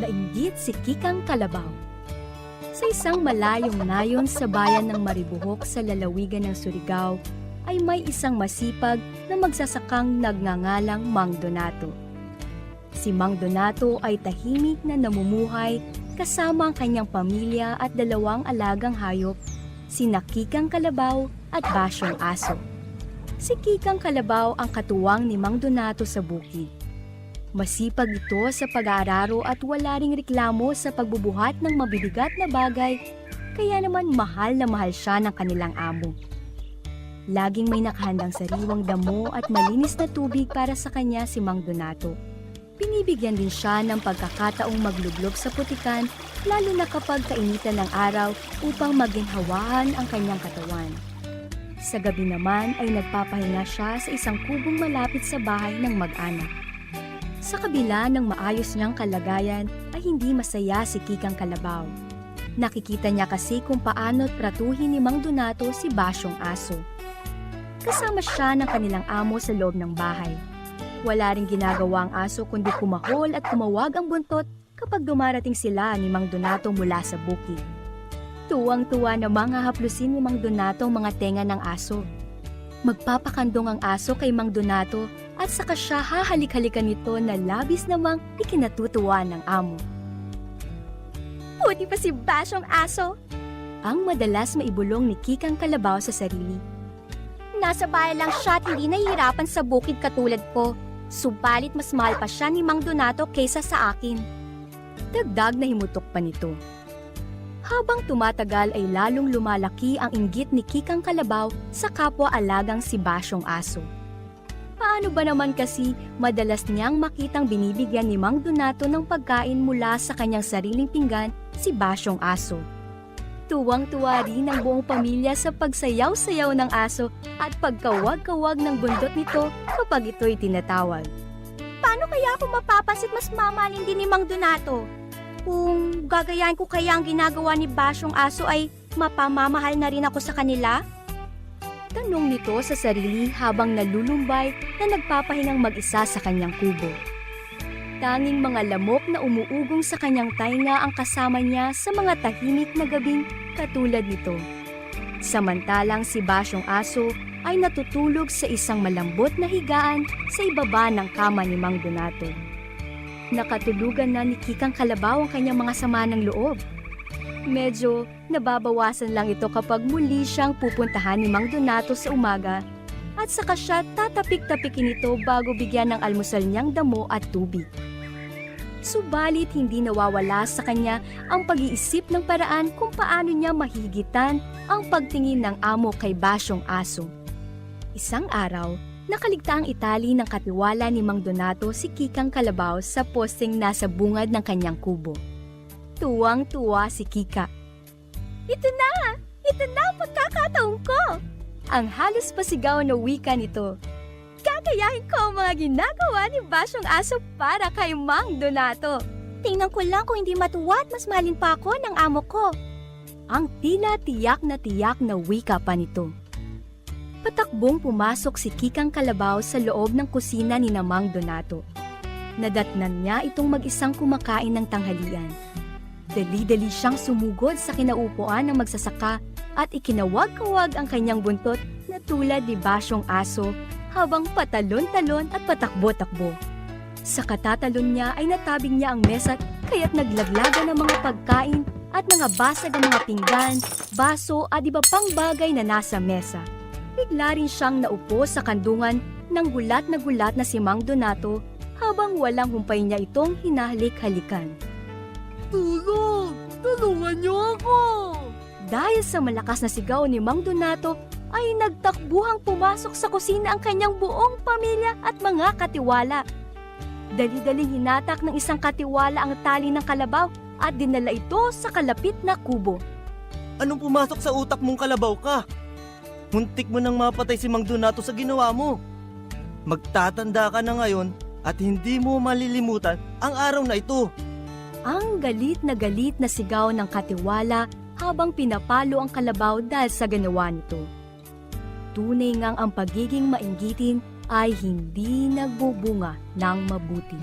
Nainggit si Kikang Kalabaw. Sa isang malayong nayon sa bayan ng Maribohok sa lalawigan ng Surigao, ay may isang masipag na magsasakang nagngangalang Mang Donato. Si Mang Donato ay tahimik na namumuhay kasama ang kanyang pamilya at dalawang alagang hayop, sina Kikang Kalabaw at Basyong Aso. Si Kikang Kalabaw ang katuwang ni Mang Donato sa bukid. Masipag ito sa pag-aararo at wala ring reklamo sa pagbubuhat ng mabibigat na bagay, kaya naman mahal na mahal siya ng kanilang amo. Laging may nakahandang sariwang damo at malinis na tubig para sa kanya si Mang Donato. Binibigyan din siya ng pagkakataong maglublob sa putikan, lalo na kapag kainitan ng araw upang maginhawahan ang kanyang katawan. Sa gabi naman ay nagpapahinga siya sa isang kubong malapit sa bahay ng mag-anak. Sa kabila ng maayos niyang kalagayan ay hindi masaya si Kikang Kalabaw. Nakikita niya kasi kung paano tratuhin ni Mang Donato si Basyong Aso. Kasama siya ng kanilang amo sa loob ng bahay. Wala ring ginagawa ang aso kundi kumahol at kumawag ang buntot kapag dumarating sila ni Mang Donato mula sa bukid. Tuwang-tuwa namang hahaplusin ni Mang Donato ang mga tenga ng aso. Magpapakandong ang aso kay Mang Donato at saka siya hahalik-halikan nito na labis namang ikinatutuwa ng amo. Puti pa si Basyong Aso! Ang madalas maibulong ni Kikang Kalabaw sa sarili. Nasa bahay lang siya at hindi nahihirapan sa bukid katulad ko. Subalit mas mahal pa siya ni Mang Donato kaysa sa akin. Dagdag na himutok pa nito. Habang tumatagal ay lalong lumalaki ang inggit ni Kikang Kalabaw sa kapwa-alagang si Basyong Aso. Paano ba naman kasi madalas niyang makitang binibigyan ni Mang Donato ng pagkain mula sa kanyang sariling pinggan si Basyong Aso. Tuwang-tuwa rin ang buong pamilya sa pagsayaw-sayaw ng aso at pagkawag-kawag ng bundot nito kapag ito'y tinatawag. Paano kaya ako mapapansin mas mamahalin din ni Mang Donato? Kung gagayahin ko kaya ang ginagawa ni Basyong Aso ay mapamamahal na rin ako sa kanila? Tanong nito sa sarili habang nalulumbay na nagpapahingang mag-isa sa kanyang kubo. Tanging mga lamok na umuugong sa kanyang tainga ang kasama niya sa mga tahimik na gabing katulad nito. Samantalang si Basyong Aso ay natutulog sa isang malambot na higaan sa ibaba ng kama ni Mang Donato. Nakatulugan na ni Kikang Kalabaw ang kanyang mga sama ng loob. Medyo nababawasan lang ito kapag muli siyang pupuntahan ni Mang Donato sa umaga at saka siya tatapik-tapikin ito bago bigyan ng almusal niyang damo at tubig. Subalit hindi nawawala sa kanya ang pag-iisip ng paraan kung paano niya mahigitan ang pagtingin ng amo kay Basyong Aso. Isang araw, nakaligta ang itali ng katiwala ni Mang Donato si Kikang Kalabaw sa posting nasa bungad ng kanyang kubo. Tuwang-tuwa si Kika. Ito na! Ito na ang pagkakataon ko! Ang halos pasigaw na wika nito. Gagayahin ko ang mga ginagawa ni Basyong Aso para kay Mang Donato. Tingnan ko lang kung hindi matuwa at mas mahalin pa ako ng amo ko. Ang tila tiyak na wika pa nito. Patakbong pumasok si Kikang Kalabaw sa loob ng kusina ni Mang Donato. Nadatnan niya itong mag-isang kumakain ng tanghalian. Dali-dali siyang sumugod sa kinaupuan ng magsasaka at ikinawag-kawag ang kanyang buntot na tulad ni Basyong Aso habang patalon-talon at patakbo-takbo. Sa katatalon niya ay natabing niya ang mesa kaya't naglaglagan ng mga pagkain at mga basag ang mga pinggan, baso at iba pang bagay na nasa mesa. Bigla rin siyang naupo sa kandungan ng gulat na si Mang Donato habang walang humpay niya itong hinahalik-halikan. Tulong! Tulungan niyo ako! Dahil sa malakas na sigaw ni Mang Donato, ay nagtakbuhang pumasok sa kusina ang kanyang buong pamilya at mga katiwala. Dali-daling hinatak ng isang katiwala ang tali ng kalabaw at dinala ito sa kalapit na kubo. Anong pumasok sa utak mong kalabaw ka? Muntik mo nang mapatay si Mang Donato sa ginawa mo. Magtatanda ka na ngayon at hindi mo malilimutan ang araw na ito. Ang galit na sigaw ng katiwala habang pinapalo ang kalabaw dahil sa ginawa nito. Tunay ngang ang pagiging mainggitin ay hindi nagbubunga ng mabuti.